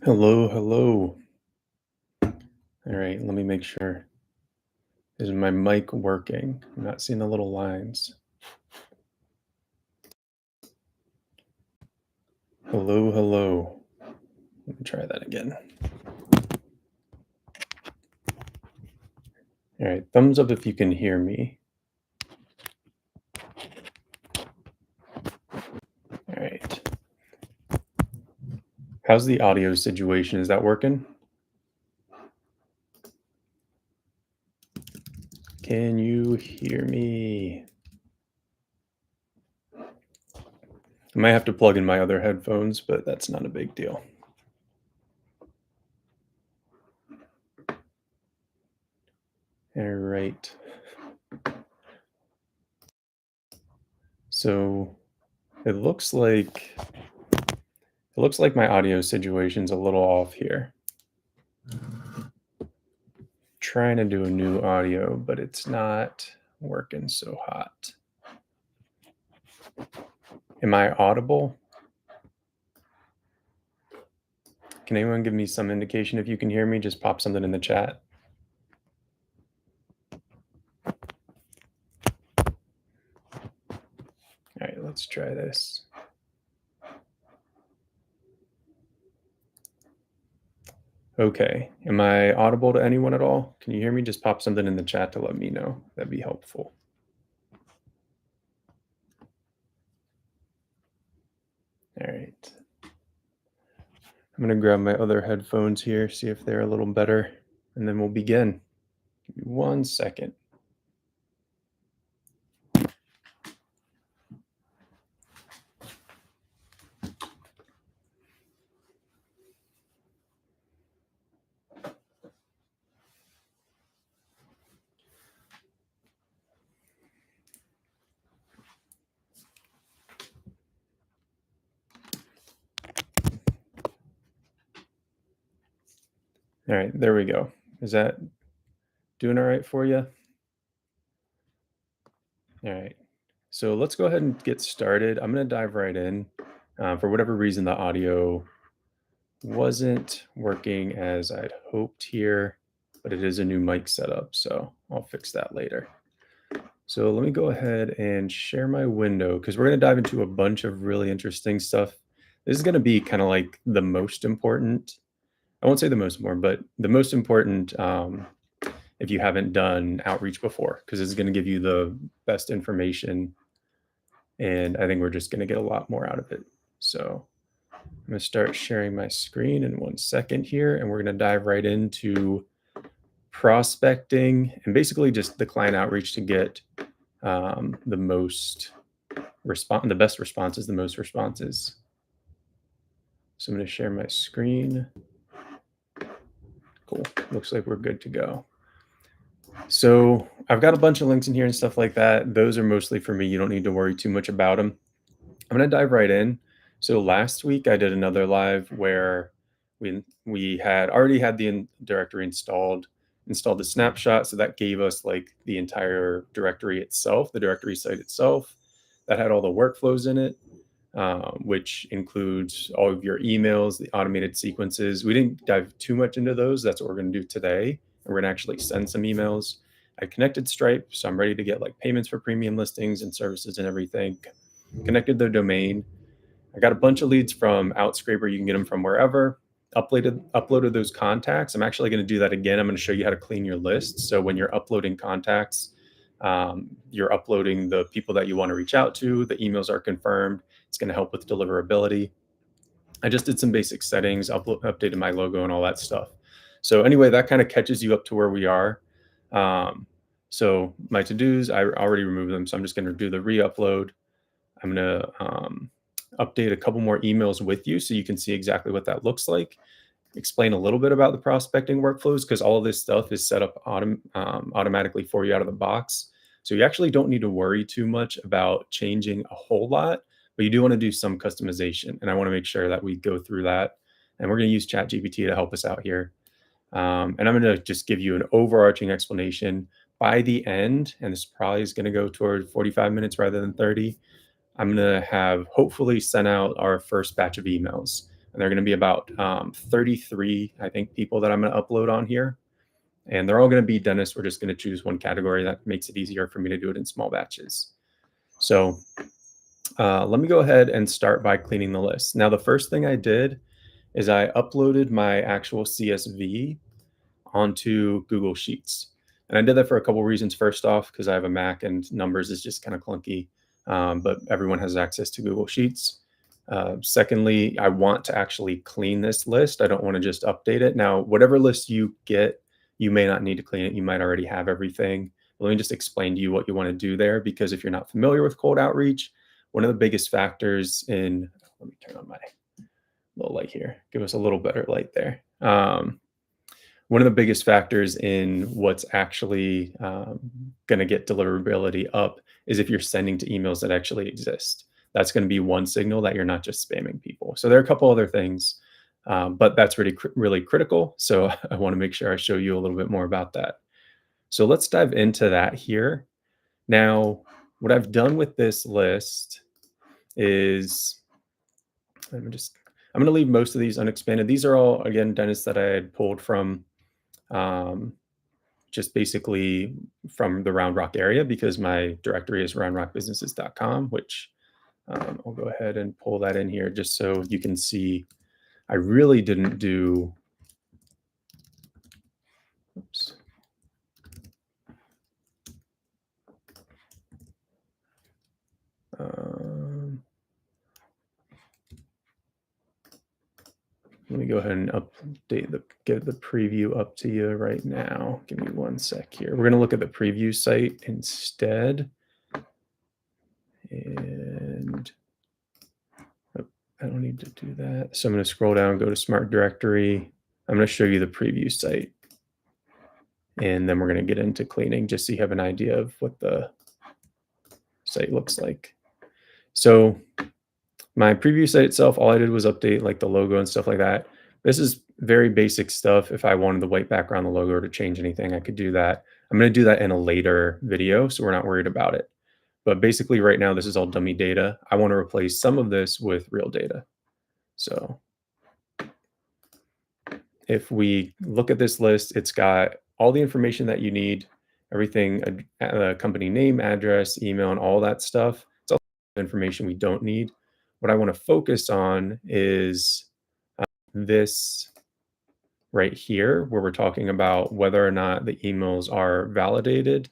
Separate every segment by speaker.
Speaker 1: Hello, hello. All right, let me make sure. Is my mic working? I'm not seeing the little lines. Hello, hello. Let me try that again. All right, thumbs up if you can hear me. All right. How's the audio situation? Is that working? Can you hear me? I might have to plug in my other headphones, but that's not a big deal. All right. So it looks like my audio situation's a little off here. Trying to do a new audio, but it's not working so hot. Am I audible? Can anyone give me some indication if you can hear me? Just pop something in the chat. All right, let's try this. Okay, am I audible to anyone at all? Can you hear me? Just pop something in the chat to let me know. That'd be helpful. All right. I'm gonna grab my other headphones here, see if they're a little better, and then we'll begin. Give me 1 second. All right, there we go. Is that doing all right for you? All right. So let's go ahead and get started. I'm going to dive right in. For whatever reason, the audio wasn't working as I'd hoped here, but it is a new mic setup, so I'll fix that later. So let me go ahead and share my window because we're going to dive into a bunch of really interesting stuff. This is going to be kind of like the most important. I won't say the most important, but the most important if you haven't done outreach before, because it's going to give you the best information. And I think we're just going to get a lot more out of it. So I'm going to start sharing my screen in 1 second here, and we're going to dive right into prospecting and basically just the client outreach to get the best responses, the most responses. So I'm going to share my screen. Cool. Looks like we're good to go. So I've got a bunch of links in here and stuff like that. Those are mostly for me. You don't need to worry too much about them. I'm going to dive right in. So last week I did another live where we had already had the directory installed the snapshot. So that gave us like the entire directory itself, the directory site itself that had all the workflows in it, which includes all of your emails, the automated sequences. We didn't dive too much into those. That's what we're going to do today. And we're going to actually send some emails. I connected Stripe, so I'm ready to get like payments for premium listings and services and everything. Connected the domain. I got a bunch of leads from Outscraper. You can get them from wherever. Uploaded those contacts. I'm actually going to do that again. I'm going to show you how to clean your list. So when you're uploading contacts, you're uploading the people that you want to reach out to. The emails are confirmed. It's going to help with deliverability. I just did some basic settings, updated my logo and all that stuff. So anyway, that kind of catches you up to where we are. So my to-dos, I already removed them. So I'm just going to do the re-upload. I'm going to update a couple more emails with you so you can see exactly what that looks like. Explain a little bit about the prospecting workflows because all of this stuff is set up automatically for you out of the box. So you actually don't need to worry too much about changing a whole lot, but you do want to do some customization. And I want to make sure that we go through that. And we're going to use ChatGPT to help us out here. And I'm going to just give you an overarching explanation by the end. And this probably is going to go toward 45 minutes rather than 30. I'm going to have hopefully sent out our first batch of emails. And they're going to be about 33, I think, people that I'm going to upload on here. And they're all going to be dentists. We're just going to choose one category. That makes it easier for me to do it in small batches. So let me go ahead and start by cleaning the list. Now, the first thing I did is I uploaded my actual CSV onto Google Sheets. And I did that for a couple reasons. First off, because I have a Mac and Numbers is just kind of clunky, but everyone has access to Google Sheets. Secondly, I want to actually clean this list. I don't want to just update it. Now, whatever list you get, you may not need to clean it. You might already have everything. Let me just explain to you what you want to do there, because if you're not familiar with cold outreach, one of the biggest factors in, let me turn on my little light here, give us a little better light there. One of the biggest factors in what's actually going to get deliverability up is if you're sending to emails that actually exist. That's going to be one signal that you're not just spamming people. So there are a couple other things, but that's really critical. So I want to make sure I show you a little bit more about that. So let's dive into that here. Now, what I've done with this list is I'm going to leave most of these unexpanded. These are all, again, dentists that I had pulled from just basically from the Round Rock area, because my directory is roundrockbusinesses.com, which I'll go ahead and pull that in here just so you can see. I really didn't do, oops. Let me go ahead and get the preview up to you right now. Give me one sec here. We're going to look at the preview site instead. And I don't need to do that. So I'm going to scroll down, go to Smart Directory. I'm going to show you the preview site. And then we're going to get into cleaning just so you have an idea of what the site looks like. So my preview site itself, all I did was update like the logo and stuff like that. This is very basic stuff. If I wanted the white background, the logo to change anything, I could do that. I'm going to do that in a later video, so we're not worried about it. But basically right now, this is all dummy data. I want to replace some of this with real data. So if we look at this list, it's got all the information that you need, everything, company name, address, email, and all that stuff. It's all information we don't need. What I want to focus on is this right here, where we're talking about whether or not the emails are validated,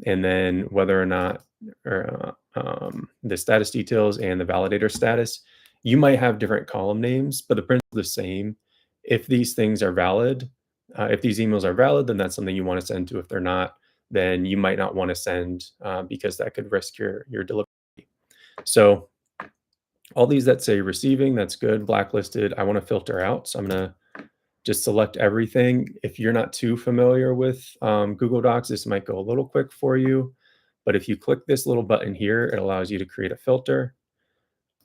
Speaker 1: and then whether or not the status details and the validator status. You might have different column names, but the principle is the same. If these things are valid, if these emails are valid, then that's something you want to send to. If they're not, then you might not want to send because that could risk your delivery. So all these that say receiving, that's good. Blacklisted, I want to filter out. So I'm going to just select everything. If you're not too familiar with Google Docs, this might go a little quick for you. But if you click this little button here, it allows you to create a filter.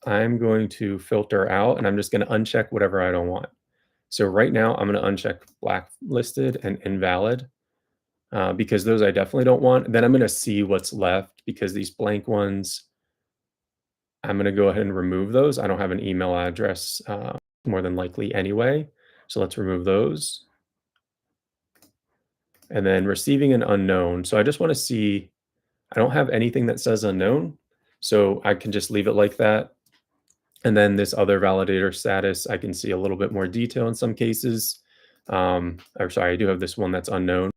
Speaker 1: I'm going to filter out, and I'm just going to uncheck whatever I don't want. So right now, I'm going to uncheck blacklisted and invalid because those I definitely don't want. Then I'm going to see what's left, because these blank ones, I'm going to go ahead and remove those. I don't have an email address more than likely anyway. So let's remove those. And then receiving an unknown. So I just want to see, I don't have anything that says unknown, so I can just leave it like that. And then this other validator status, I can see a little bit more detail in some cases. Or sorry, I do have this one that's unknown.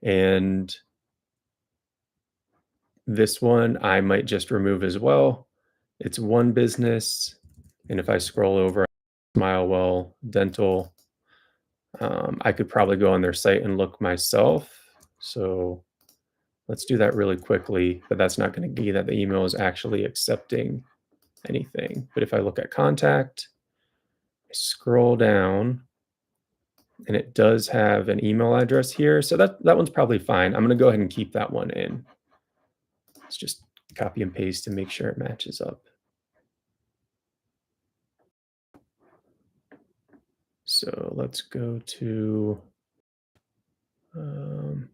Speaker 1: And this one I might just remove as well. It's one business. And if I scroll over, Smilewell Dental, I could probably go on their site and look myself. So let's do that really quickly, but that's not going to be that the email is actually accepting anything. But if I look at contact, I scroll down, and it does have an email address here. So that one's probably fine. I'm going to go ahead and keep that one in. Let's just copy and paste to make sure it matches up. So let's go to, and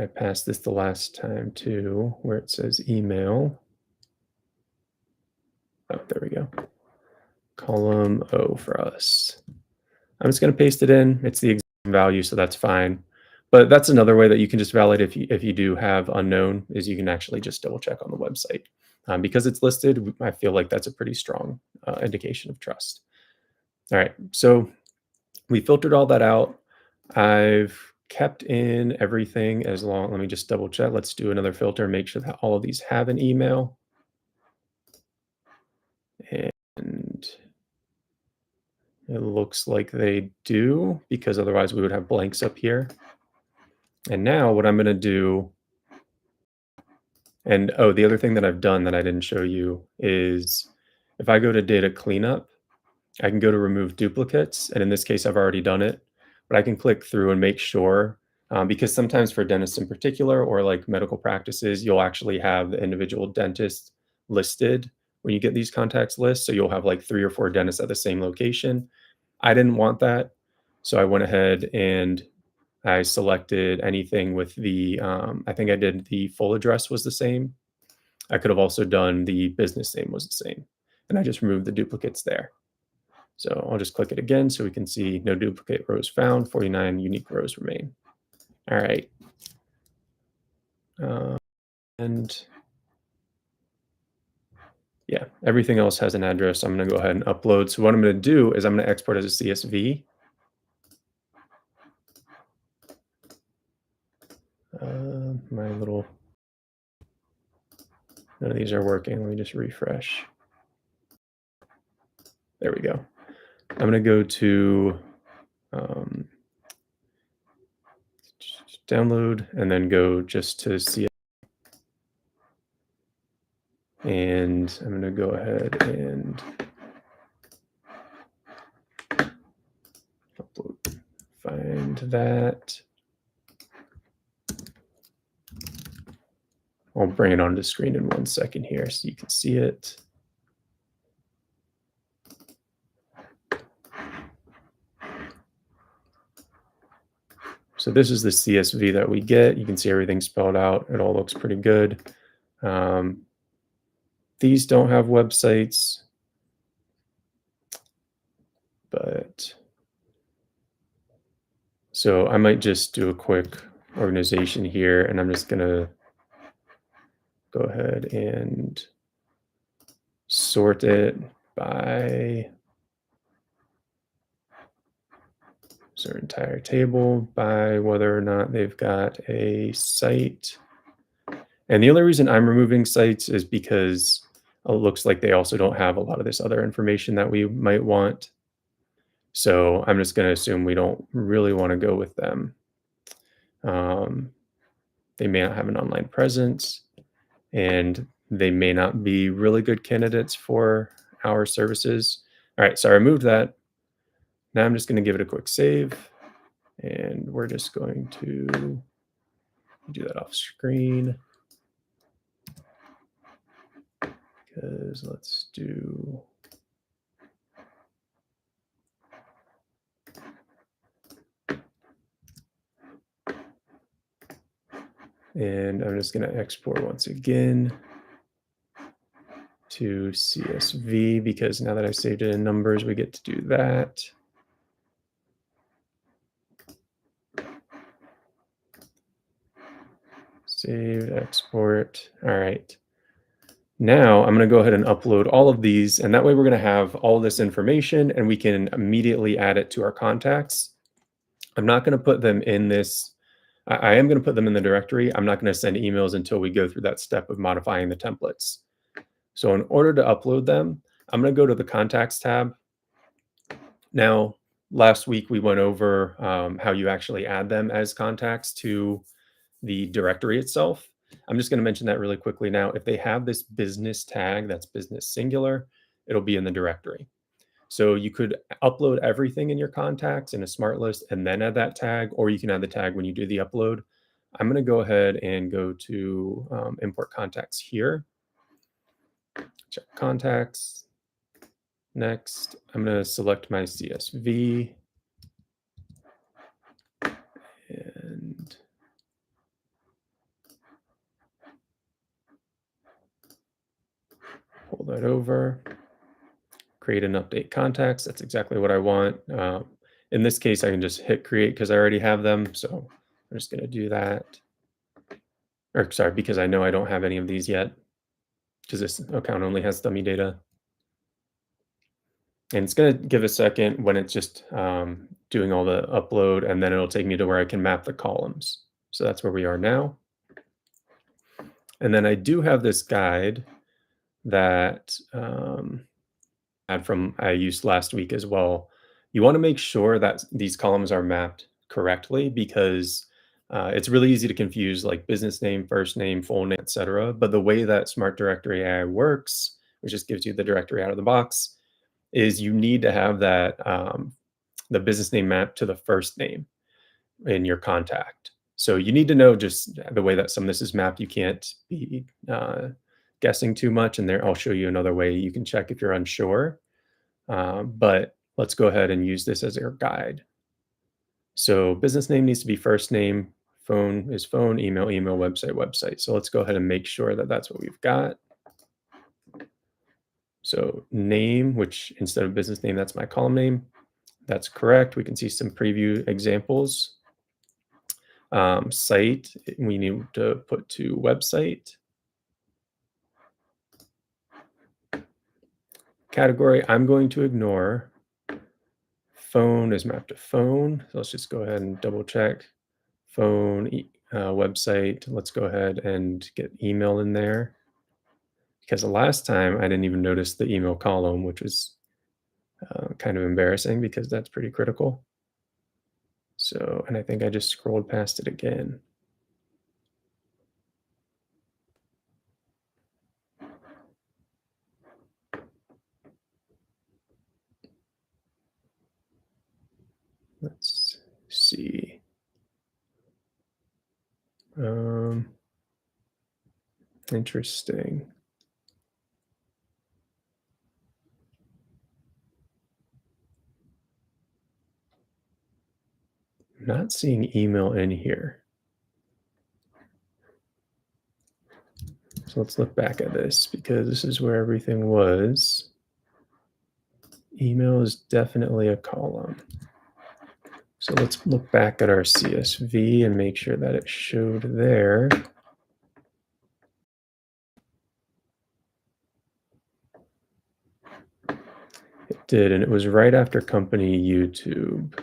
Speaker 1: I passed this the last time too, where it says email. Oh, there we go. column O for us. I'm just going to paste it in. It's the exact value, so that's fine. But that's another way that you can just validate if you do have unknown, is you can actually just double check on the website. Because it's listed, I feel like that's a pretty strong indication of trust. All right, so we filtered all that out. I've kept in everything as long. Let me just double check. Let's do another filter, make sure that all of these have an email. And it looks like they do, because otherwise we would have blanks up here. And now what I'm going to do, and oh, the other thing that I've done that I didn't show you is if I go to data cleanup, I can go to remove duplicates. And in this case, I've already done it, but I can click through and make sure, because sometimes for dentists in particular, or like medical practices, you'll actually have the individual dentist listed when you get these contacts lists. So you'll have like 3 or 4 dentists at the same location. I didn't want that. So I went ahead and I selected anything with the, I think I did the full address was the same. I could have also done the business name was the same. And I just removed the duplicates there. So I'll just click it again so we can see no duplicate rows found, 49 unique rows remain. All right. And yeah, everything else has an address. I'm going to go ahead and upload. So what I'm going to do is I'm going to export as a CSV. My little, none of these are working. Let me just refresh. There we go. I'm going to go to download and then go just to CSV. And I'm going to go ahead and upload, find that. I'll bring it onto the screen in 1 second here so you can see it. So this is the CSV that we get. You can see everything spelled out. It all looks pretty good. These don't have websites, but so I might just do a quick organization here, and I'm just gonna go ahead and sort it by their entire table by whether or not they've got a site. And the only reason I'm removing sites is because it looks like they also don't have a lot of this other information that we might want. So I'm just going to assume we don't really want to go with them. They may not have an online presence, and they may not be really good candidates for our services. All right, so I removed that. Now I'm just going to give it a quick save, and we're just going to do that off screen. Because let's do and I'm just going to export once again to CSV, because now that I saved it in numbers, we get to do that. Save, export. All right. Now I'm going to go ahead and upload all of these, and that way we're going to have all this information and we can immediately add it to our contacts. I'm not going to put them in this. I am going to put them in the directory. I'm not going to send emails until we go through that step of modifying the templates. So in order to upload them, I'm going to go to the contacts tab. Now, last week we went over how you actually add them as contacts to the directory itself. I'm just going to mention that really quickly now. If they have this business tag, that's business singular, it'll be in the directory. So you could upload everything in your contacts in a smart list and then add that tag, or you can add the tag when you do the upload. I'm going to go ahead and go to import contacts here. Check contacts. Next, I'm going to select my CSV and pull that over. create and update contacts. That's exactly what I want. In this case, I can just hit create because I already have them. So I'm just going to do that. Or sorry, because I know I don't have any of these yet, because this account only has dummy data. And it's going to give a second when it's just doing all the upload, and then it'll take me to where I can map the columns. So that's where we are now. And then I do have this guide that I used last week as well. You want to make sure that these columns are mapped correctly, because it's really easy to confuse like business name, first name, full name, etc. But the way that Smart Directory AI works, which just gives you the directory out of the box, is you need to have that the business name mapped to the first name in your contact. So you need to know just the way that some of this is mapped. You can't be guessing too much. And there, I'll show you another way you can check if you're unsure. But let's go ahead and use this as our guide. So business name needs to be first name, phone is phone, email, website, website. So let's go ahead and make sure that that's what we've got. So name, which instead of business name, that's my column name. That's correct. We can see some preview examples. Site, we need to put to website. Category, I'm going to ignore. Phone is mapped to phone. So let's just go ahead and double check. Phone, website. Let's go ahead and get email in there, because the last time I didn't even notice the email column, which was kind of embarrassing because that's pretty critical. So, and I think I just scrolled past it again. Let's see. Interesting. I'm not seeing email in here. So let's look back at this, because this is where everything was. Email is definitely a column. So let's look back at our CSV and make sure that it showed there. It did, and it was right after company YouTube.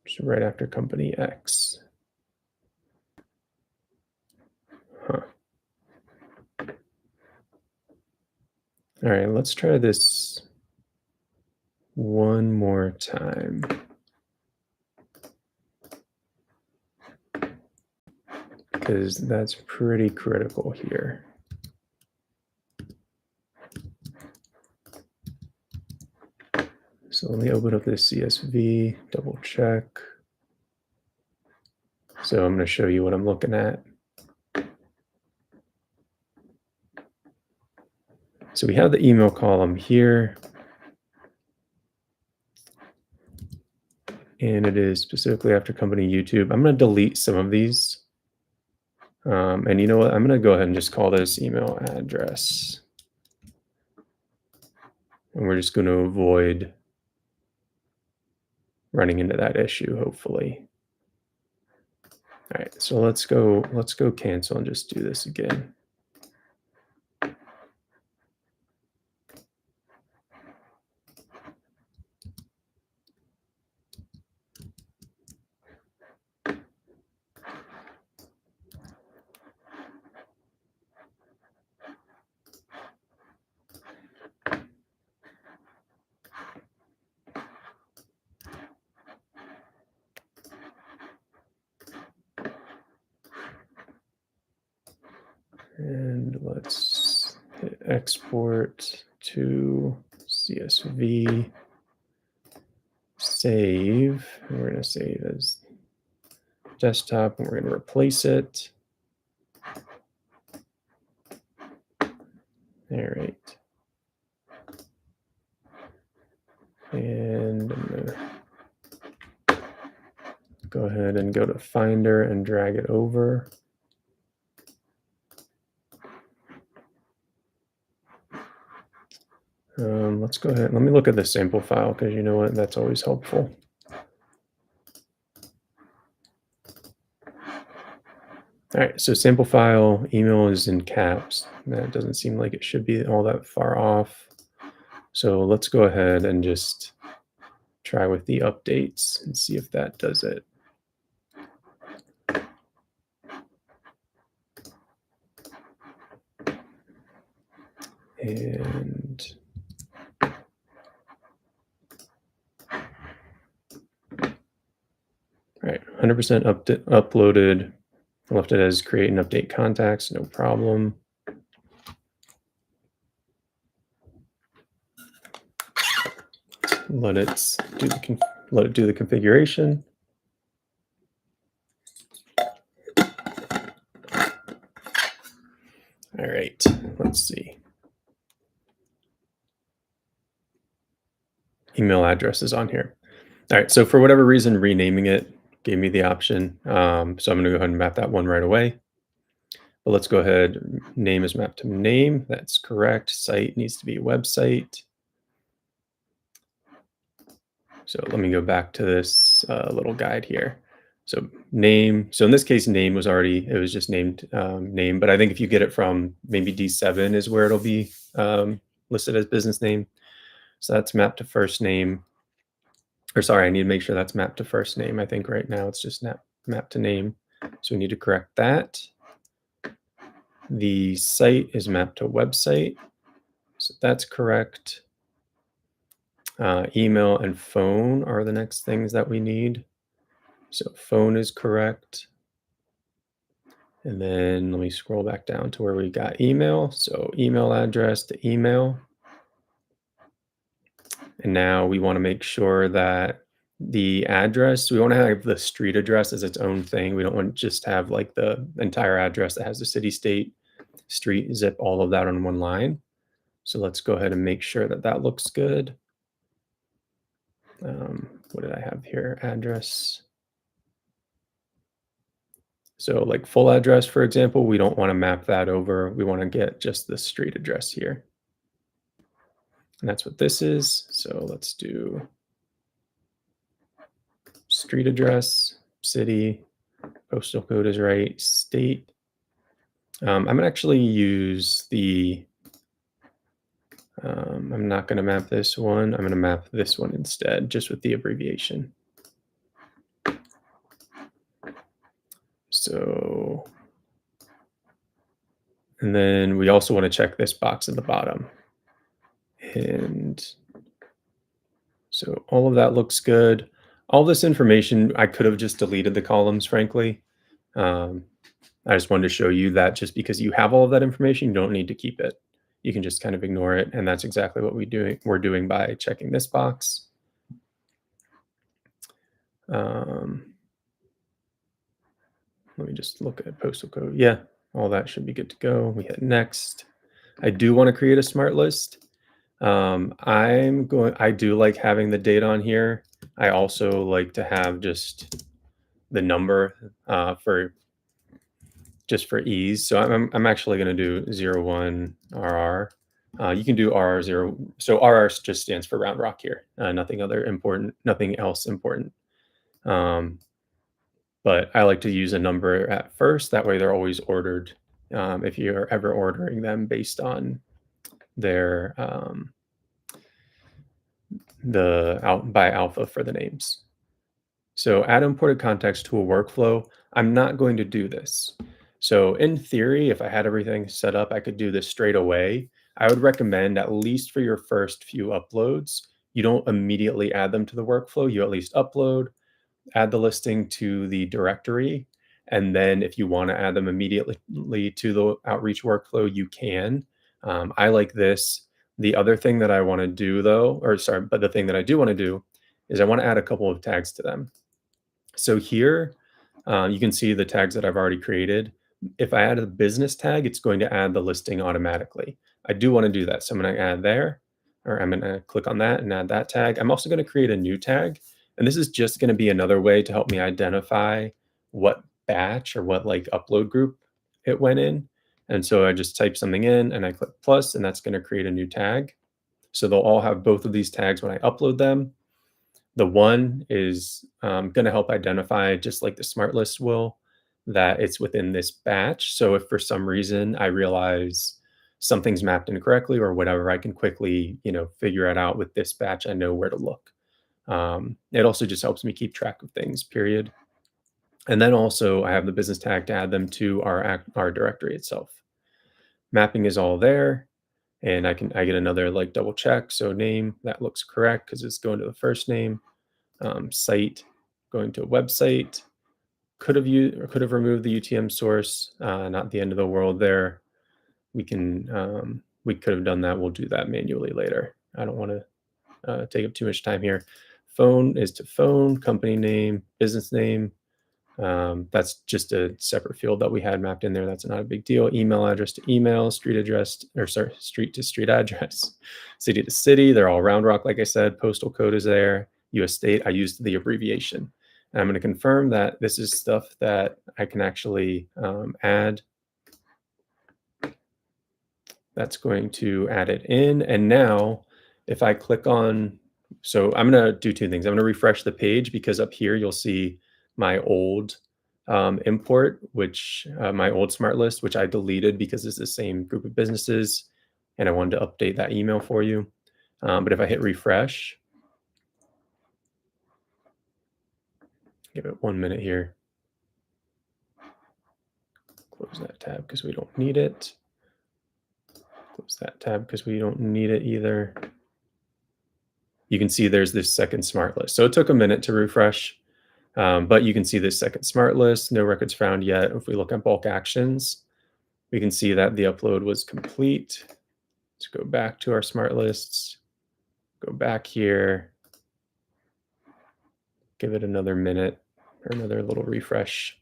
Speaker 1: So right after company X. Huh. All right, let's try this one more time. Because that's pretty critical here. So let me open up this CSV, double check. So I'm going to show you what I'm looking at. So we have the email column here, and it is specifically after company YouTube. I'm going to delete some of these. And you know what? I'm going to go ahead and just call this email address. And we're just going to avoid running into that issue, hopefully. All right, so let's go cancel and just do this again. And let's hit export to CSV, save. And we're going to save as desktop, and we're going to replace it. All right. And I'm going to go ahead and go to Finder and drag it over. Let's go ahead. Let me look at the sample file because you know what? That's always helpful. All right, so sample file email is in caps. That doesn't seem like it should be all that far off. So let's go ahead and just try with the updates and see if that does it. And all right, 100% uploaded. I left it as create and update contacts, no problem. Let it do the configuration. All right, let's see. Email address is on here. All right, so for whatever reason, renaming it gave me the option. So I'm going to go ahead and map that one right away. But let's go ahead. Name is mapped to name. That's correct. Site needs to be a website. So let me go back to this little guide here. So name. So in this case, name was already, it was just named name. But I think if you get it from maybe D7 is where it'll be listed as business name. So that's mapped to first name. Or sorry, I need to make sure that's mapped to first name. I think right now it's just mapped to name. So we need to correct that. The site is mapped to website. So that's correct. Email and phone are the next things that we need. So phone is correct. And then let me scroll back down to where we got email. So email address to email. And now we want to make sure that the address, we want to have the street address as its own thing. We don't want to just have like the entire address that has the city, state, street, zip, all of that on one line. So let's go ahead and make sure that that looks good. What did I have here? Address. So like full address, for example, we don't want to map that over. We want to get just the street address here. And that's what this is. So let's do street address, city, postal code is right, state. I'm gonna actually use the, I'm not gonna map this one. I'm gonna map this one instead, just with the abbreviation. So, and then we also want to check this box at the bottom. And so all of that looks good. All this information, I could have just deleted the columns, frankly. I just wanted to show you that just because you have all of that information, you don't need to keep it. You can just kind of ignore it. And that's exactly what we're doing by checking this box. Let me just look at postal code. Yeah, all that should be good to go. We hit next. I do want to create a smart list. I do like having the date on here. I also like to have just the number for ease. So I'm actually going to do 01 RR. You can do RR0. So RR just stands for Round Rock here. Nothing else important. But I like to use a number at first. That way they're always ordered if you're ever ordering them based on their by alpha for the names. So add imported context to a workflow. I'm not going to do this. So in theory, if I had everything set up, I could do this straight away. I would recommend, at least for your first few uploads, you don't immediately add them to the workflow. You at least upload, add the listing to the directory. And then if you want to add them immediately to the outreach workflow, you can. I like this. The other thing that I want to do but the thing that I do want to do is I want to add a couple of tags to them. So here, you can see the tags that I've already created. If I add a business tag, it's going to add the listing automatically. I do want to do that. So I'm going to add there, or I'm going to click on that and add that tag. I'm also going to create a new tag. And this is just going to be another way to help me identify what batch or what like upload group it went in. And so I just type something in and I click plus, and that's going to create a new tag. So they'll all have both of these tags when I upload them. The one is going to help identify, just like the smart list will, that it's within this batch. So if for some reason I realize something's mapped incorrectly or whatever, I can quickly, figure it out with this batch. I know where to look. It also just helps me keep track of things, period. And then also I have the business tag to add them to our directory itself. Mapping is all there. And I get another like double check. So name, that looks correct because it's going to the first name. Site, going to a website. Could have removed the UTM source. Not the end of the world there. We could have done that. We'll do that manually later. I don't want to take up too much time here. Phone is to phone, company name, business name. That's just a separate field that we had mapped in there. That's not a big deal. Email address to email, street to street address, city to city. They're all Round Rock, like I said. Postal code is there. US state, I used the abbreviation. And I'm going to confirm that this is stuff that I can actually add. That's going to add it in. And now if I click on, so I'm going to do two things. I'm going to refresh the page because up here you'll see my old import, which my old smart list, which I deleted because it's the same group of businesses and I wanted to update that email for you. But if I hit refresh, give it 1 minute here. Close that tab because we don't need it. Close that tab because we don't need it either. You can see there's this second smart list. So it took a minute to refresh, but you can see this second smart list, no records found yet. If we look at bulk actions, we can see that the upload was complete. Let's go back to our smart lists, go back here, give it another minute or another little refresh.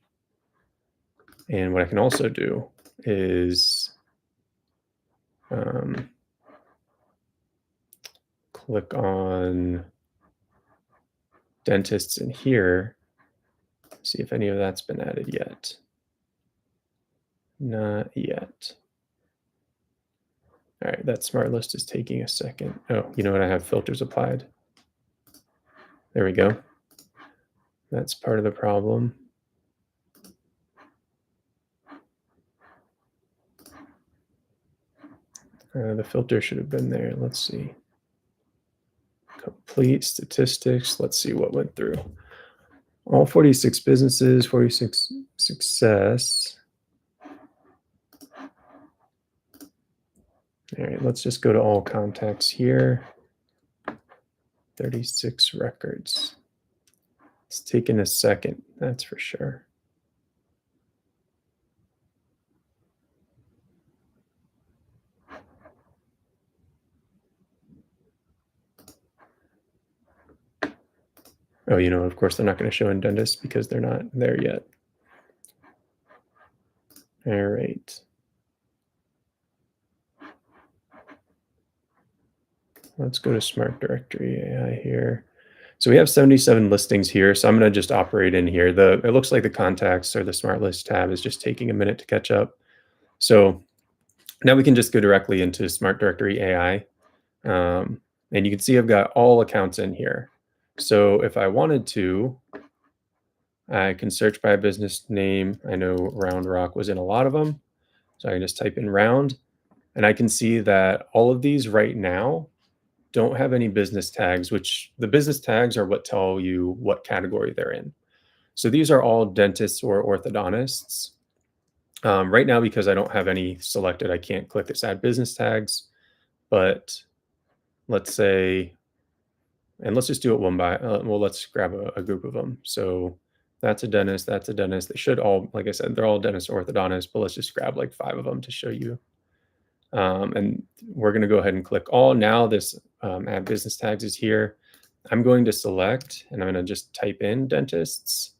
Speaker 1: And what I can also do is click on dentists in here, see if any of that's been added yet. Not yet. All right, that smart list is taking a second. Oh, you know what? I have filters applied. There we go. That's part of the problem. The filter should have been there. Let's see. Complete statistics. Let's see what went through. All 46 businesses, 46 success. All right, let's just go to all contacts here. 36 records. It's taken a second, that's for sure. Oh, of course, they're not going to show in dentists because they're not there yet. All right. Let's go to Smart Directory AI here. So we have 77 listings here. So I'm going to just operate in here. It looks like the contacts or the Smart List tab is just taking a minute to catch up. So now we can just go directly into Smart Directory AI. And you can see I've got all accounts in here. So if I wanted to, I can search by a business name. I know Round Rock was in a lot of them. So I can just type in round and I can see that all of these right now don't have any business tags, which the business tags are what tell you what category they're in. So these are all dentists or orthodontists. Right now, because I don't have any selected, I can't click this add business tags, but let's say, and let's just do it one by, well, let's grab a group of them. So that's a dentist, that's a dentist. They should all, like I said, they're all dentists or orthodontists, but let's just grab like 5 of them to show you. And we're going to go ahead and click all. Now this add business tags is here. I'm going to select and I'm going to just type in dentists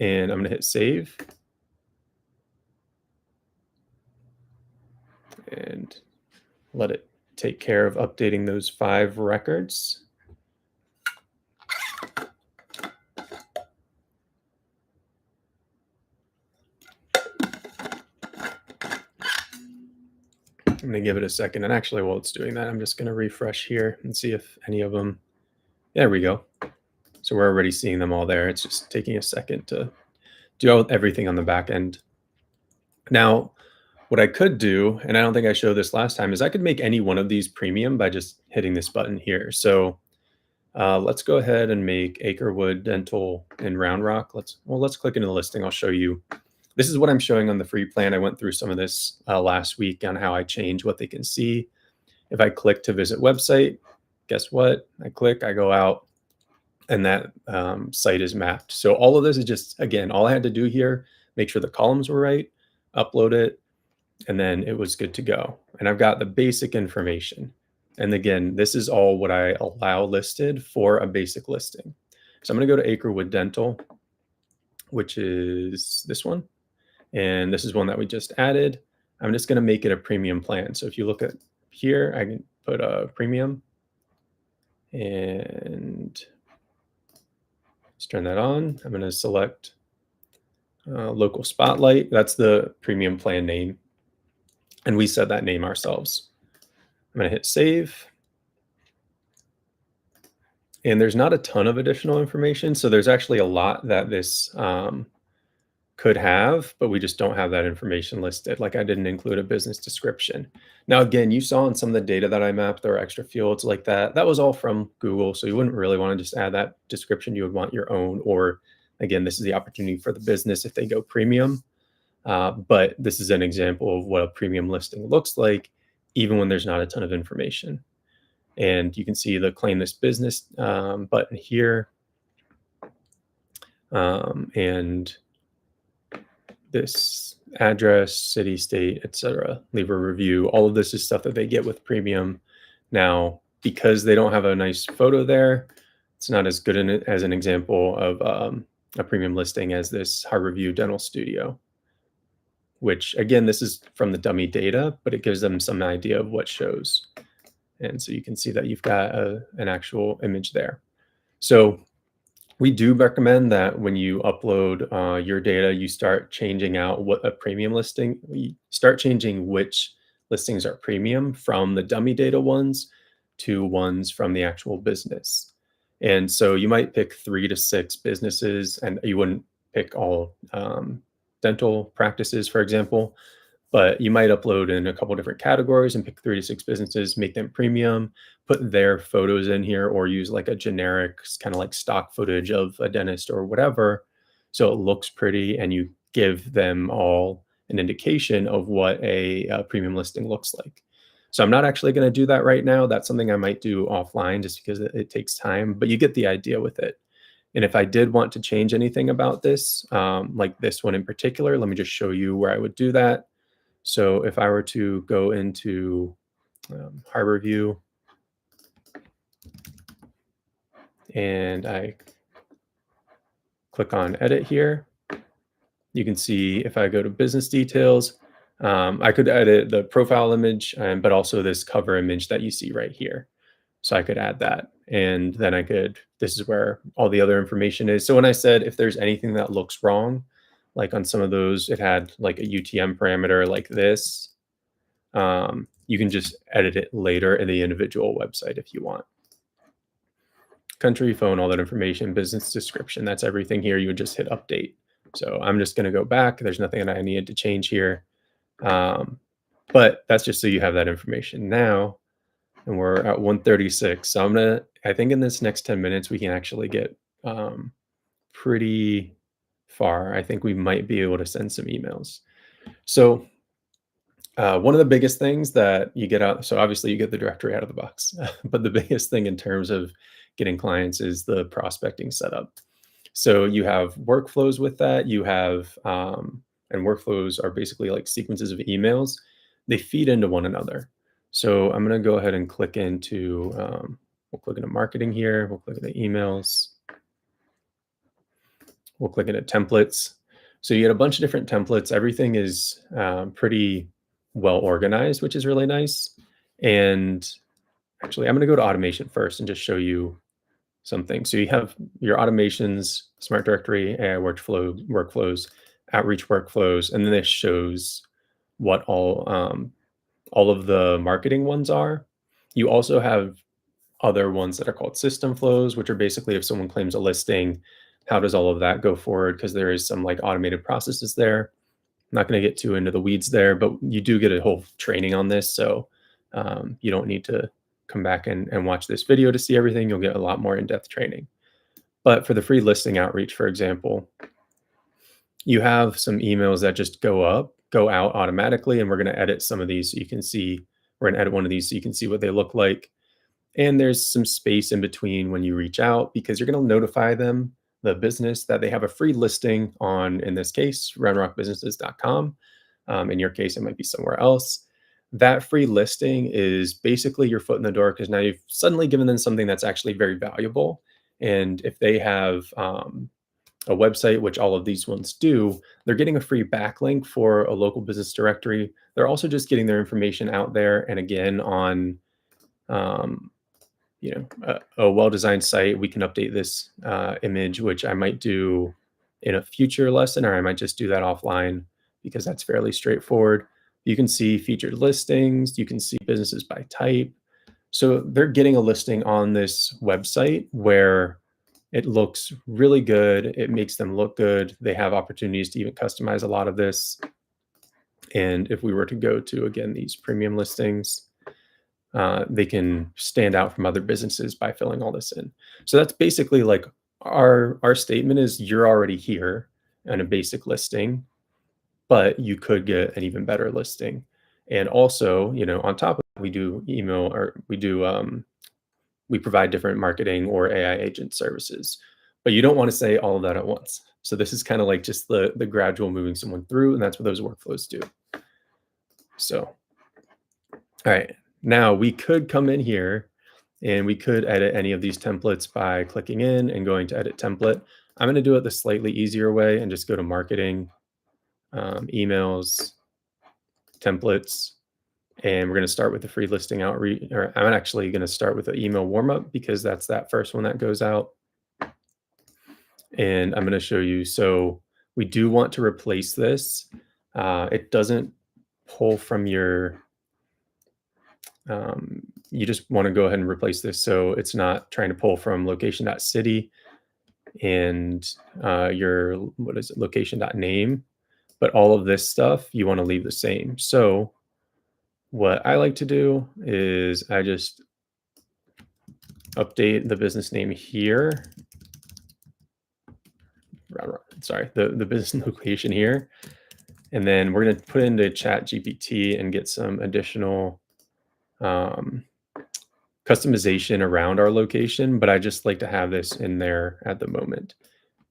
Speaker 1: and I'm going to hit save. And let it take care of updating those 5 records. I'm gonna give it a second. And actually, while it's doing that, I'm just gonna refresh here and see if any of them, there we go. So we're already seeing them all there. It's just taking a second to do everything on the back end. Now, what I could do, and I don't think I showed this last time, is I could make any one of these premium by just hitting this button here. So let's go ahead and make Acrewood Dental in Round Rock. Let's click into the listing. I'll show you. This is what I'm showing on the free plan. I went through some of this last week on how I change what they can see. If I click to visit website, guess what? I click, I go out, and that site is mapped. So all of this is just, again, all I had to do here, make sure the columns were right, upload it, and then it was good to go. And I've got the basic information. And again, this is all what I allow listed for a basic listing. So I'm going to go to Acrewood Dental, which is this one. And this is one that we just added. I'm just going to make it a premium plan. So if you look at here, I can put a premium and let's turn that on. I'm going to select local spotlight. That's the premium plan name. And we set that name ourselves. I'm going to hit save. And there's not a ton of additional information. So there's actually a lot that this could have, but we just don't have that information listed. Like I didn't include a business description. Now, again, you saw in some of the data that I mapped, there were extra fields like that. That was all from Google. So you wouldn't really want to just add that description. You would want your own, or again, this is the opportunity for the business if they go premium. But this is an example of what a premium listing looks like, even when there's not a ton of information. And you can see the claim this business button here. And this address, city, state, etc. Leave a review. All of this is stuff that they get with premium. Now, because they don't have a nice photo there, it's not as good as an example of a premium listing as this Harborview Dental Studio, which again, this is from the dummy data, but it gives them some idea of what shows. And so you can see that you've got an actual image there. So we do recommend that when you upload your data, you start changing out what a premium listing, you start changing which listings are premium from the dummy data ones to ones from the actual business. And so you might pick 3 to 6 businesses, and you wouldn't pick all dental practices, for example, but you might upload in a couple different categories and pick 3 to 6 businesses, make them premium, put their photos in here, or use like a generic kind of like stock footage of a dentist or whatever. So it looks pretty and you give them all an indication of what a premium listing looks like. So I'm not actually going to do that right now. That's something I might do offline just because it takes time, but you get the idea with it. And if I did want to change anything about this, like this one in particular, let me just show you where I would do that. So if I were to go into Harborview and I click on edit here, you can see if I go to business details, I could edit the profile image, but also this cover image that you see right here. So I could add that. And then I could, this is where all the other information is. So when I said, if there's anything that looks wrong, like on some of those, it had like a UTM parameter like this, you can just edit it later in the individual website if you want. Country, phone, all that information, business description, that's everything here. You would just hit update. So I'm just going to go back. There's nothing that I needed to change here. But that's just so you have that information now. And we're at 1:36. So I think in this next 10 minutes, we can actually get pretty far. I think we might be able to send some emails. So one of the biggest things that you get out, so obviously you get the directory out of the box, but the biggest thing in terms of getting clients is the prospecting setup. So you have workflows with that. You have, and workflows are basically like sequences of emails. They feed into one another. So I'm going to go ahead and click into, we'll click into marketing here. We'll click into emails. We'll click into templates. So you get a bunch of different templates. Everything is pretty well organized, which is really nice. And actually, I'm going to go to automation first and just show you something. So you have your automations, Smart Directory, AI workflows, outreach workflows, and then this shows what all all of the marketing ones are. You also have other ones that are called system flows, which are basically if someone claims a listing, how does all of that go forward? Because there is some like automated processes there. I'm not going to get too into the weeds there, but you do get a whole training on this. So you don't need to come back and watch this video to see everything. You'll get a lot more in-depth training. But for the free listing outreach, for example, you have some emails that just go out automatically, and we're going to edit some of these so you can see. We're going to edit one of these so you can see what they look like. And there's some space in between when you reach out because you're going to notify them, the business, that they have a free listing on, in this case, roundrockbusinesses.com. In your case, it might be somewhere else. That free listing is basically your foot in the door because now you've suddenly given them something that's actually very valuable. And if they have a website, which all of these ones do, they're getting a free backlink for a local business directory. They're also just getting their information out there. And again, on um, a well-designed site, we can update this image, which I might do in a future lesson, or I might just do that offline because that's fairly straightforward. You can see featured listings, you can see businesses by type. So they're getting a listing on this website where it looks really good. It makes them look good. They have opportunities to even customize a lot of this. And if we were to go to, again, these premium listings, they can stand out from other businesses by filling all this in. So that's basically like our statement is you're already here on a basic listing, but you could get an even better listing. And also, on top of that, we do email, or we provide different marketing or AI agent services, but you don't want to say all of that at once. So this is kind of like just the gradual moving someone through, and that's what those workflows do. So, all right, now we could come in here and we could edit any of these templates by clicking in and going to edit template. I'm going to do it the slightly easier way and just go to marketing, emails, templates, and we're going to start with the free listing outreach, or I'm actually going to start with the email warmup because that's that first one that goes out. And I'm going to show you. So we do want to replace this. It doesn't pull from your, you just want to go ahead and replace this. So it's not trying to pull from location.city and your, what is it, location.name, but all of this stuff you want to leave the same. So what I like to do is I just update the business name here. Sorry, the business location here. And then we're going to put into ChatGPT and get some additional customization around our location, but I just like to have this in there at the moment.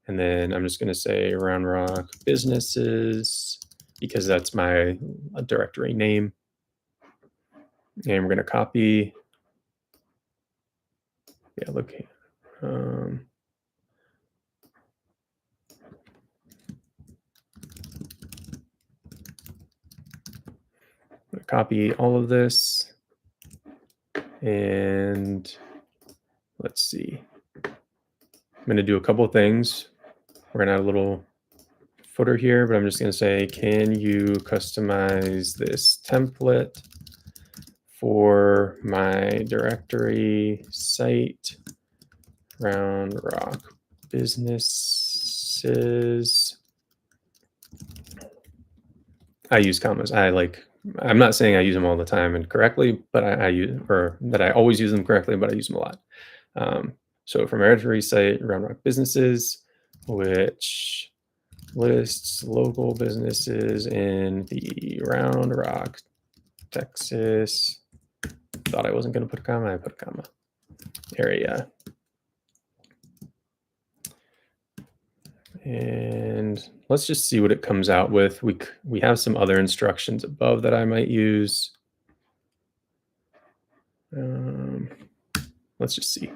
Speaker 1: And then I'm just going to say Round Rock Businesses because that's my directory name. And we're going to copy. Yeah, look. Copy all of this. And let's see. I'm going to do a couple of things. We're going to add a little footer here, but I'm just going to say, can you customize this template for my directory site, Round Rock Businesses? I use commas. I'm not saying I use them all the time and correctly, but I use, or that I always use them correctly, but I use them a lot. So from our directory site, Round Rock Businesses, which lists local businesses in the Round Rock, Texas. Thought I wasn't going to put a comma. I put a comma. Area. And let's just see what it comes out with. We have some other instructions above that I might use. Let's just see.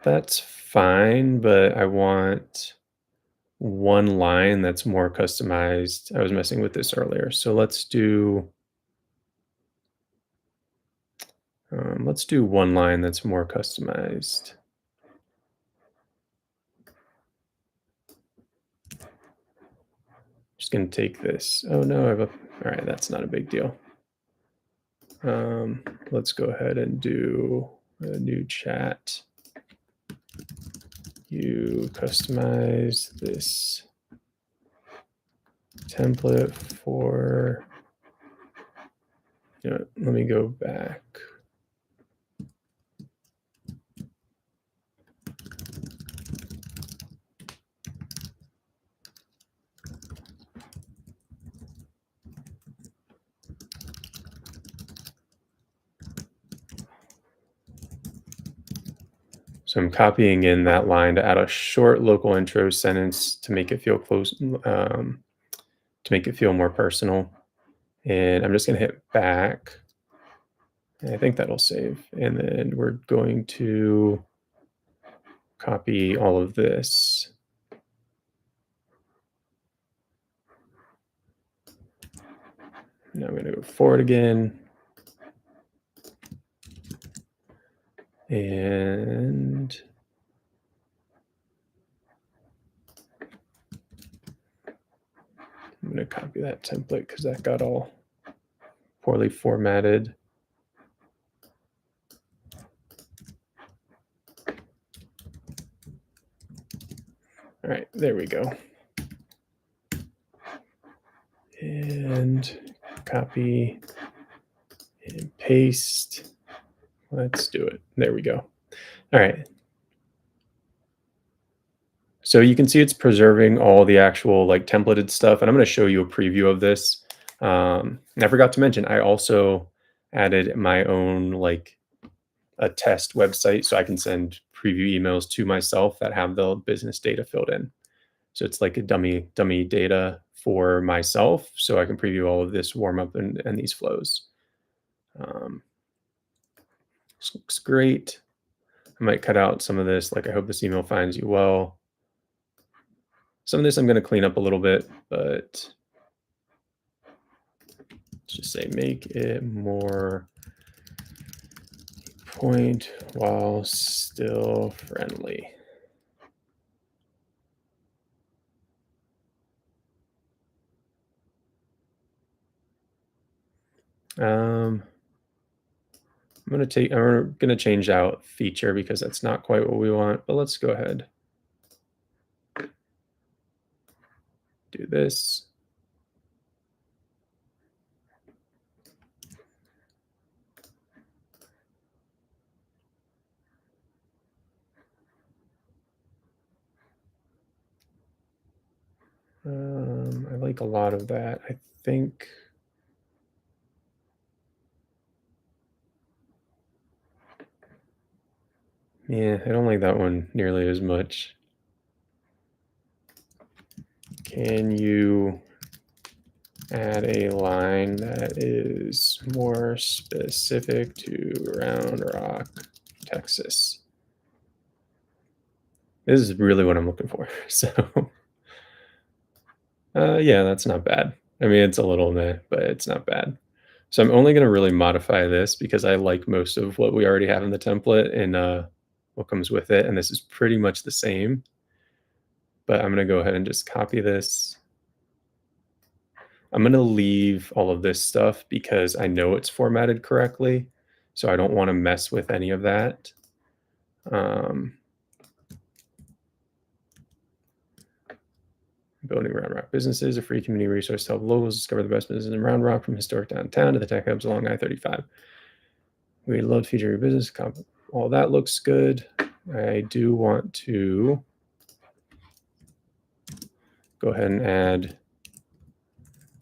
Speaker 1: That's fine, but I want one line that's more customized. I was messing with this earlier. So let's do, Let's do one line that's more customized. Just going to take this. Oh no, all right, that's not a big deal. Let's go ahead and do a new chat. You customize this template for, let me go back. So I'm copying in that line to add a short local intro sentence to make it feel close, to make it feel more personal. And I'm just going to hit back. And I think that'll save. And then we're going to copy all of this. Now I'm going to go forward again. And I'm going to copy that template because that got all poorly formatted. All right, there we go. And copy and paste. Let's do it. There we go. All right. So you can see it's preserving all the actual like templated stuff. And I'm going to show you a preview of this. And I forgot to mention, I also added my own like a test website so I can send preview emails to myself that have the business data filled in. So it's like a dummy data for myself. So I can preview all of this warm up and these flows. This looks great. I might cut out some of this. Like, I hope this email finds you well. Some of this I'm going to clean up a little bit, but let's just say make it more point while still friendly. I'm going to change out feature because that's not quite what we want, but let's go ahead. Do this. I like a lot of that. I think yeah, I don't like that one nearly as much. Can you add a line that is more specific to Round Rock, Texas? This is really what I'm looking for. So yeah, that's not bad. I mean, it's a little meh, but it's not bad. So I'm only going to really modify this because I like most of what we already have in the template and what comes with it. And this is pretty much the same. But I'm going to go ahead and just copy this. I'm going to leave all of this stuff because I know it's formatted correctly. So I don't want to mess with any of that. Building Round Rock businesses, a free community resource to help locals discover the best businesses in Round Rock, from historic downtown to the tech hubs along I-35. We'd love to feature your business. All that looks good. I do want to go ahead and add.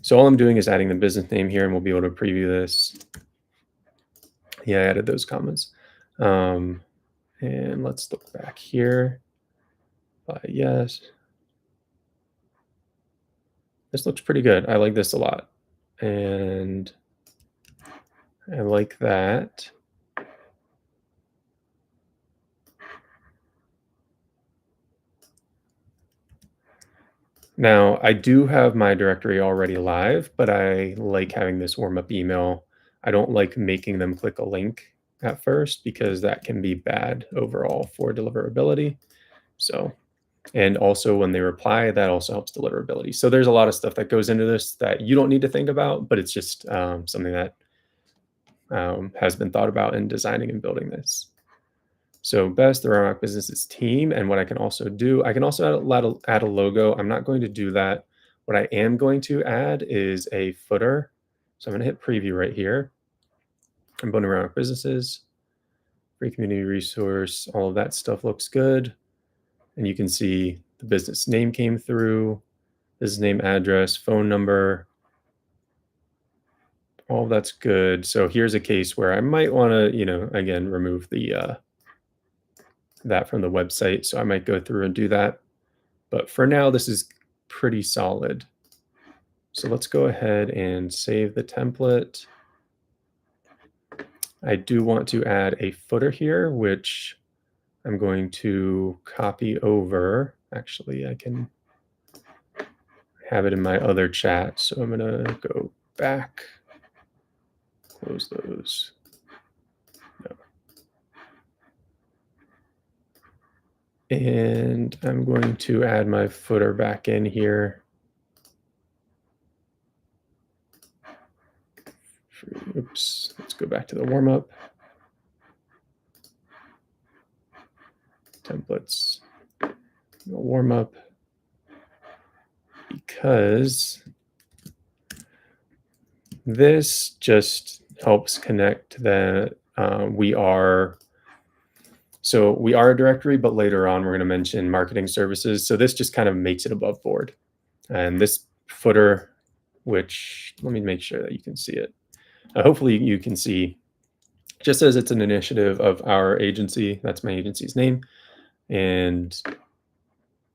Speaker 1: So all I'm doing is adding the business name here, and we'll be able to preview this. Yeah, I added those comments. And let's look back here. Yes. This looks pretty good. I like this a lot. And I like that. Now, I do have my directory already live, but I like having this warm-up email. I don't like making them click a link at first because that can be bad overall for deliverability. So, and also when they reply, that also helps deliverability. So there's a lot of stuff that goes into this that you don't need to think about, but it's just something that has been thought about in designing and building this. So best, the Round Rock Businesses team. And what I can also do, I can also add a logo. I'm not going to do that. What I am going to add is a footer. So I'm going to hit preview right here. I'm building Round Rock Businesses, free community resource, all of that stuff looks good. And you can see the business name came through, business name, address, phone number, all that's good. So here's a case where I might want to, again, remove the that from the website. So I might go through and do that. But for now, this is pretty solid. So let's go ahead and save the template. I do want to add a footer here, which I'm going to copy over. Actually, I can have it in my other chat. So I'm going to go back, close those. No. And I'm going to add my footer back in here. Oops, let's go back to the warm-up. Templates, warm-up, because this just helps connect that we are a directory, but later on we're going to mention marketing services. So this just kind of makes it above board. And this footer, which let me make sure that you can see it. Hopefully you can see, just as it's an initiative of our agency, that's my agency's name, and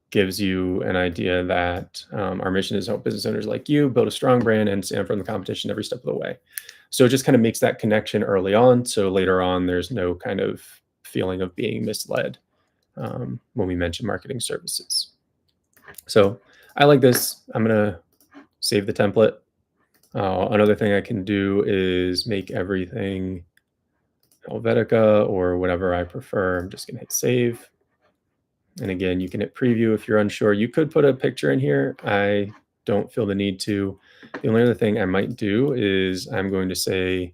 Speaker 1: gives you an idea that our mission is to help business owners like you build a strong brand and stand from the competition every step of the way. So it just kind of makes that connection early on. So later on, there's no kind of feeling of being misled when we mention marketing services. So I like this. I'm going to save the template. Another thing I can do is make everything Helvetica or whatever I prefer. I'm just going to hit save. And again, you can hit preview if you're unsure. You could put a picture in here. I don't feel the need to. The only other thing I might do is I'm going to say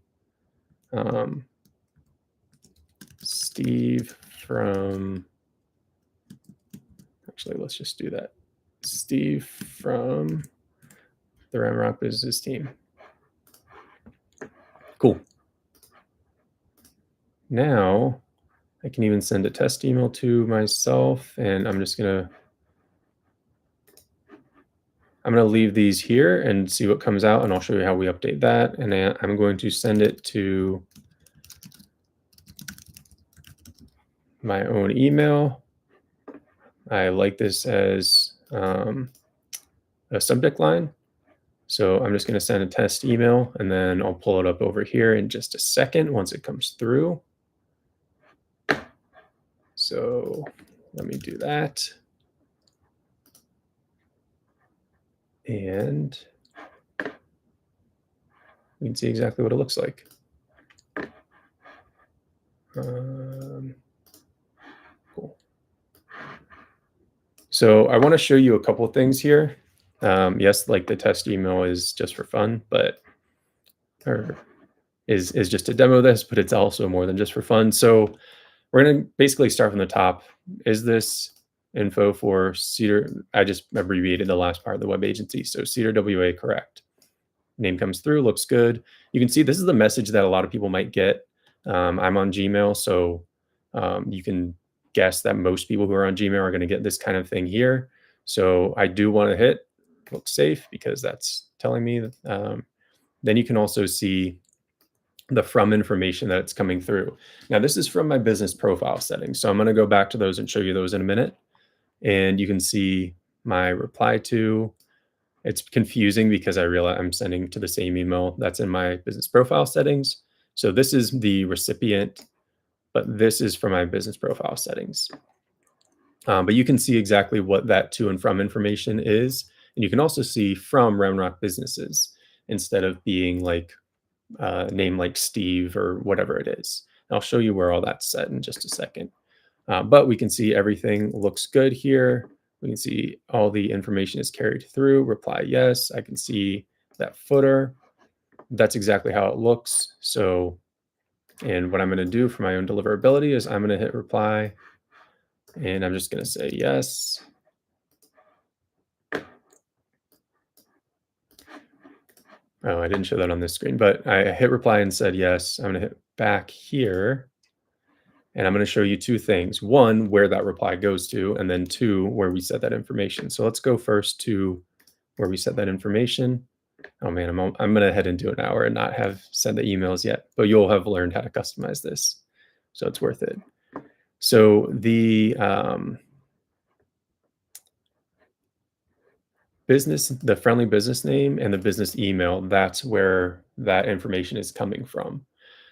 Speaker 1: Steve from, actually, let's just do that. Steve from the Round Rock Business team. Cool. Now I can even send a test email to myself, and I'm going to leave these here and see what comes out, and I'll show you how we update that. And then I'm going to send it to my own email. I like this as a subject line. So I'm just going to send a test email, and then I'll pull it up over here in just a second once it comes through. So let me do that. And we can see exactly what it looks like. Cool. So I want to show you a couple of things here. Yes, like the test email is just for fun, but is just to demo this, but it's also more than just for fun. So we're going to basically start from the top. Is this info for Cedar? I just abbreviated the last part of the web agency. So Cedar WA, correct. Name comes through, looks good. You can see this is the message that a lot of people might get. I'm on Gmail, so you can guess that most people who are on Gmail are going to get this kind of thing here. So I do want to hit look safe because that's telling me that. Then you can also see the from information that's coming through. Now this is from my business profile settings. So I'm going to go back to those and show you those in a minute. And you can see my reply to. It's confusing because I realize I'm sending to the same email that's in my business profile settings. So this is the recipient, but this is for my business profile settings. But you can see exactly what that to and from information is. And you can also see from Round Rock Businesses instead of being like name like Steve or whatever it is. I'll show you where all that's set in just a second. But we can see everything looks good here. We can see all the information is carried through. Reply yes. I can see that footer. That's exactly how it looks. So, and what I'm going to do for my own deliverability is I'm going to hit reply, and I'm just going to say yes. Oh, I didn't show that on this screen, but I hit reply and said yes. I'm going to hit back here, and I'm going to show you two things. One, where that reply goes to, and then two, where we set that information. So let's go first to where we set that information. Oh man, I'm going to head into an hour and not have sent the emails yet, but you'll have learned how to customize this. So it's worth it. So the the friendly business name and the business email, that's where that information is coming from.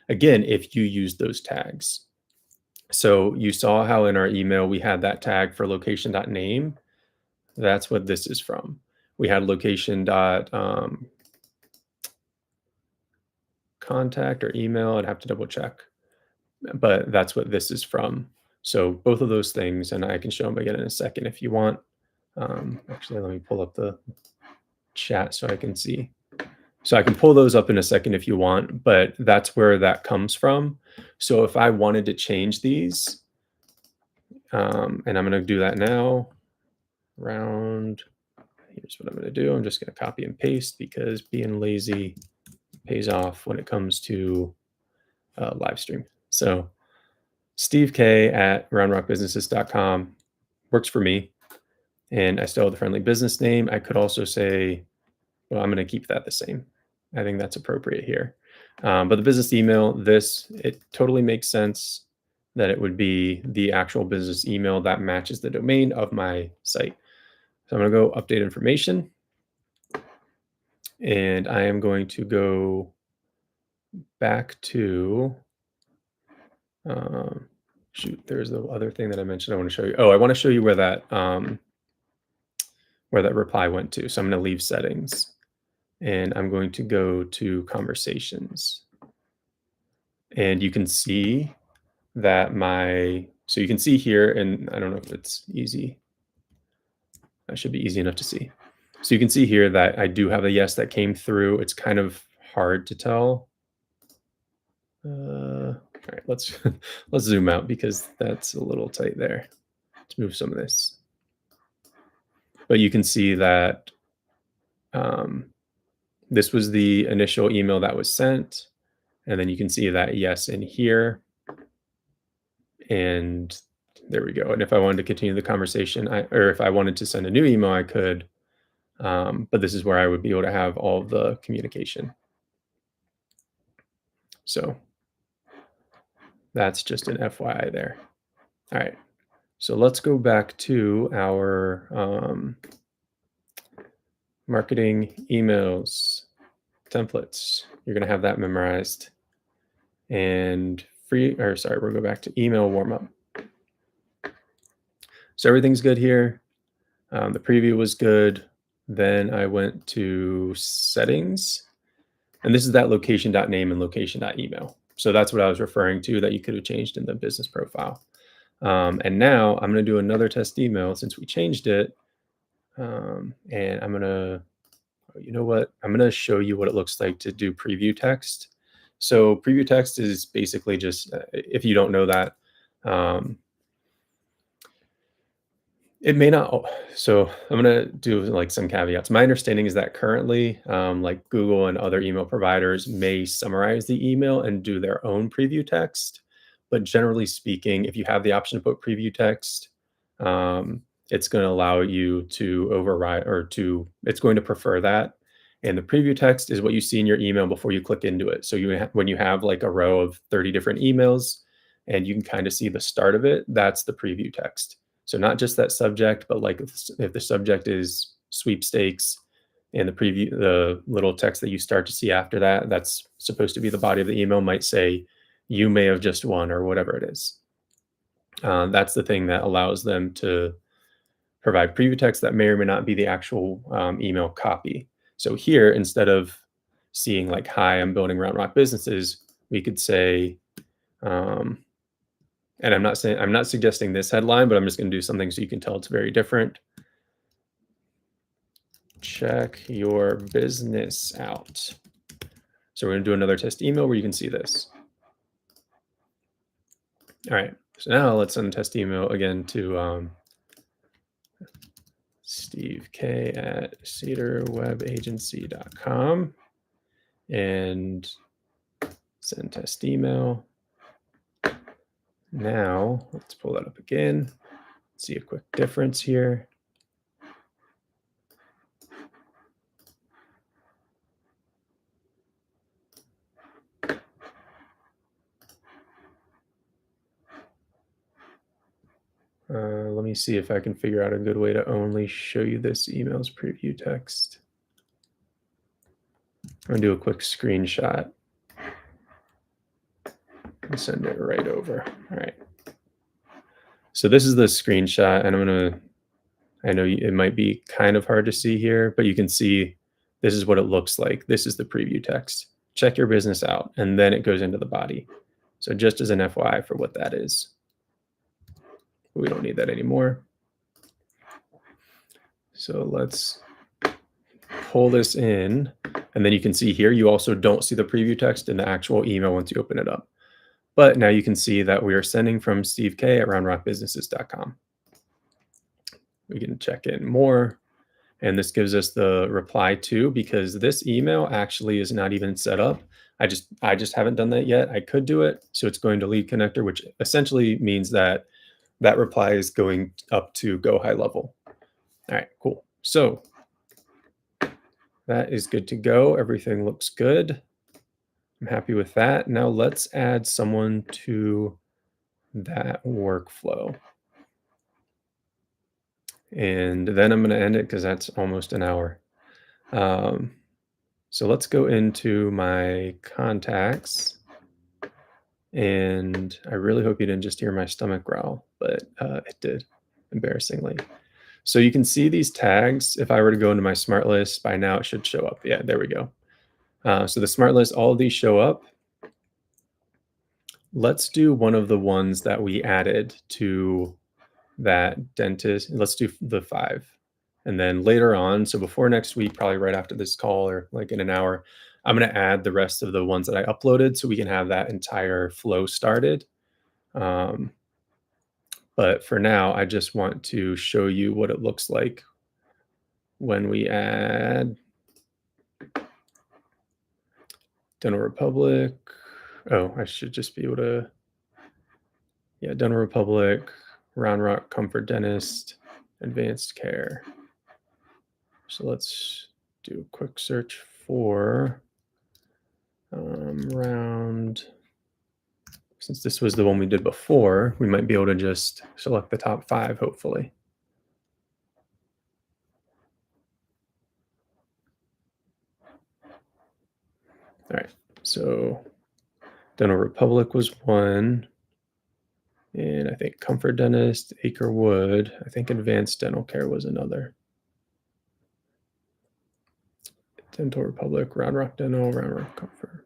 Speaker 1: Again, if you use those tags. So you saw how in our email we had that tag for location.name. That's what this is from. We had location contact or email. I'd have to double check, but that's what this is from. So both of those things, and I can show them again in a second if you want. Actually, let me pull up the chat so I can see. So I can pull those up in a second if you want, but that's where that comes from. So if I wanted to change these, and I'm going to do that now, here's what I'm going to do. I'm just going to copy and paste because being lazy pays off when it comes to live stream. So Steve K at roundrockbusinesses.com works for me. And I still have the friendly business name. I could also say, well, I'm going to keep that the same. I think that's appropriate here. But the business email, it totally makes sense that it would be the actual business email that matches the domain of my site. So I'm going to go update information. And I am going to go back to, shoot, there's the other thing that I mentioned I want to show you. Oh, I want to show you where that reply went to. So I'm going to leave settings. And I'm going to go to conversations. And you can see that so you can see here, and I don't know if it's easy. That should be easy enough to see. So you can see here that I do have a yes that came through. It's kind of hard to tell. All right, let's zoom out because that's a little tight there. Let's move some of this. But you can see that this was the initial email that was sent. And then you can see that yes in here. And there we go. And if I wanted to continue the conversation, or if I wanted to send a new email, I could. But this is where I would be able to have all of the communication. So that's just an FYI there. All right. So let's go back to our marketing emails templates. You're going to have that memorized. And we'll go back to email warm-up. So everything's good here. The preview was good. Then I went to settings, and this is that location.name and location.email. So that's what I was referring to that you could have changed in the business profile. And now I'm going to do another test email since we changed it. And I'm going to, you know what? I'm going to show you what it looks like to do preview text. So preview text is basically just, if you don't know that, it may not. So I'm going to do like some caveats. My understanding is that currently, like Google and other email providers may summarize the email and do their own preview text. But generally speaking, if you have the option to put preview text, it's going to allow you to override it's going to prefer that. And the preview text is what you see in your email before you click into it. So when you have like a row of 30 different emails and you can kind of see the start of it, that's the preview text. So not just that subject, but like if the subject is sweepstakes and the little text that you start to see after that, that's supposed to be the body of the email, might say, you may have just won, or whatever it is. That's the thing that allows them to provide preview text that may or may not be the actual email copy. So here, instead of seeing like, hi, I'm building Round Rock Businesses, we could say, Um, and I'm not suggesting this headline, but I'm just going to do something so you can tell it's very different. Check your business out. So we're going to do another test email where you can see this. All right. So now let's send a test email again to Steve K at cedarwebagency.com and send test email. Now let's pull that up again. See a quick difference here. Let me see if I can figure out a good way to only show you this email's preview text. I'm gonna do a quick screenshot and send it right over. All right. So this is the screenshot, and I know it might be kind of hard to see here, but you can see this is what it looks like. This is the preview text. Check your business out, and then it goes into the body. So just as an FYI for what that is. We don't need that anymore. So let's pull this in, and then you can see here, you also don't see the preview text in the actual email once you open it up. But now you can see that we are sending from Steve K at roundrockbusinesses.com. We can check in more, and this gives us the reply to, because this email actually is not even set up. I just haven't done that yet. I could do it. So it's going to lead connector, which essentially means that that reply is going up to go high level. All right, cool. So that is good to go. Everything looks good. I'm happy with that. Now let's add someone to that workflow. And then I'm going to end it because that's almost an hour. So let's go into my contacts. And I really hope you didn't just hear my stomach growl, but it did, embarrassingly. So you can see these tags. If I were to go into my smart list, by now it should show up. Yeah, there we go. So the smart list, all of these show up. Let's do one of the ones that we added to that dentist. Let's do the 5. And then later on, so before next week, probably right after this call or like in an hour, I'm going to add the rest of the ones that I uploaded so we can have that entire flow started. But for now, I just want to show you what it looks like when we add Dental Republic. Oh, I should just be able to, yeah, Dental Republic, Round Rock Comfort Dentist, Advanced Care. So let's do a quick search for round. Since this was the one we did before, we might be able to just select the top 5, hopefully. All right, so Dental Republic was 1. And I think Comfort Dentist, Acre Wood. I think Advanced Dental Care was another. Dental Republic, Round Rock Dental, Round Rock Comfort.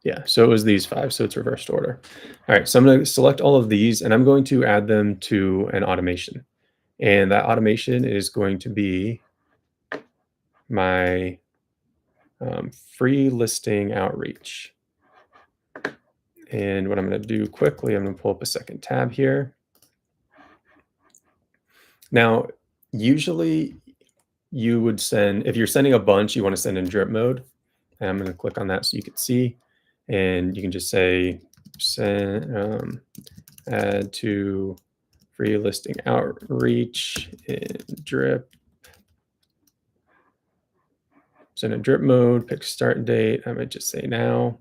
Speaker 1: Yeah, so it was these 5, so it's reversed order. All right, so I'm going to select all of these, and I'm going to add them to an automation. And that automation is going to be my free listing outreach. And what I'm going to do quickly, I'm going to pull up a second tab here. Now, usually you would send, if you're sending a bunch, you want to send in drip mode. And I'm going to click on that so you can see. And you can just say, send, add to free listing outreach in drip. Send in drip mode, pick start date. I might just say now.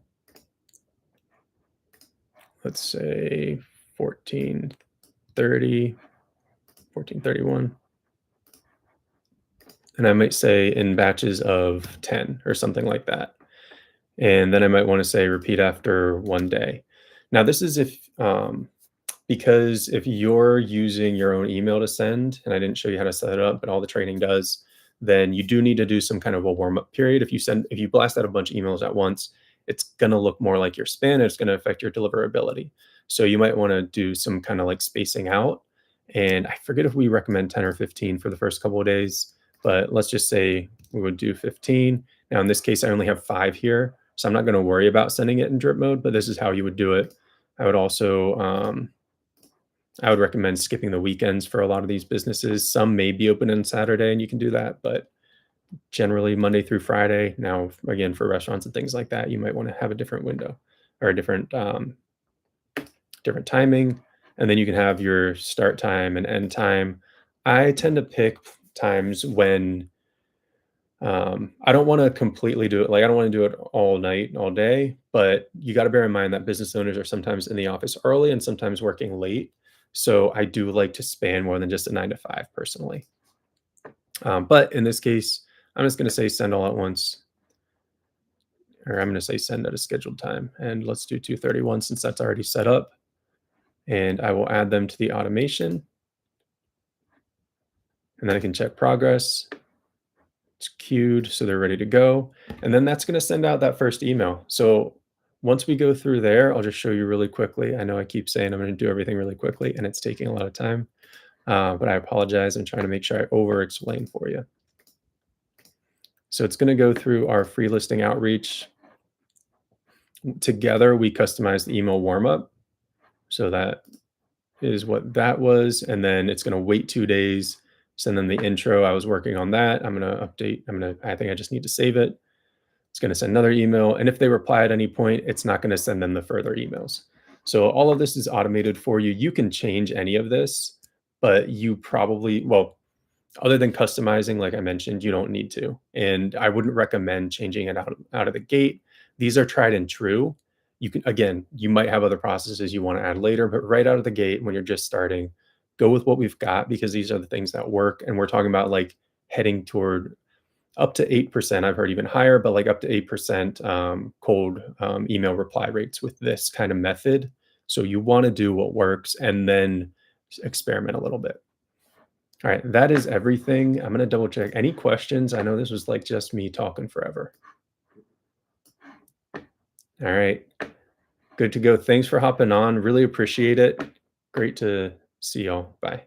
Speaker 1: Let's say 1430, 1431. And I might say in batches of 10 or something like that. And then I might want to say repeat after 1 day. Now this is because if you're using your own email to send, and I didn't show you how to set it up, but all the training does, then you do need to do some kind of a warm-up period. If you blast out a bunch of emails at once, it's going to look more like your spam and it's going to affect your deliverability. So you might want to do some kind of like spacing out. And I forget if we recommend 10 or 15 for the first couple of days, but let's just say we would do 15. Now, in this case, I only have 5 here, so I'm not going to worry about sending it in drip mode, but this is how you would do it. I would also, I would recommend skipping the weekends for a lot of these businesses. Some may be open on Saturday and you can do that, but generally Monday through Friday. Now, again, for restaurants and things like that, you might want to have a different window or a different timing, and then you can have your start time and end time. I tend to pick times when I don't want to completely do it. Like I don't want to do it all night, all day, but you got to bear in mind that business owners are sometimes in the office early and sometimes working late. So I do like to span more than just a 9 to 5 personally. But in this case, I'm just going to say send all at once, or I'm going to say send at a scheduled time. And let's do 2:31 since that's already set up. And I will add them to the automation. And then I can check progress. It's queued, so they're ready to go. And then that's going to send out that first email. So once we go through there, I'll just show you really quickly. I know I keep saying I'm going to do everything really quickly, and it's taking a lot of time. But I apologize. I'm trying to make sure I over-explain for you. So it's going to go through our free listing outreach. Together, we customize the email warm-up. So that is what that was. And then it's going to wait 2 days, send them the intro. I was working on that. I'm going to update. I think I just need to save it. It's going to send another email. And if they reply at any point, it's not going to send them the further emails. So all of this is automated for you. You can change any of this, but you probably, well, other than customizing, like I mentioned, you don't need to. And I wouldn't recommend changing it out of the gate. These are tried and true. You can, again, you might have other processes you want to add later, but right out of the gate, when you're just starting, go with what we've got because these are the things that work. And we're talking about like heading toward up to 8%. I've heard even higher, but like up to 8% cold email reply rates with this kind of method. So you want to do what works and then experiment a little bit. All right, that is everything. I'm going to double check. Any questions? I know this was like just me talking forever. All right, good to go. Thanks for hopping on. Really appreciate it. Great to see y'all. Bye.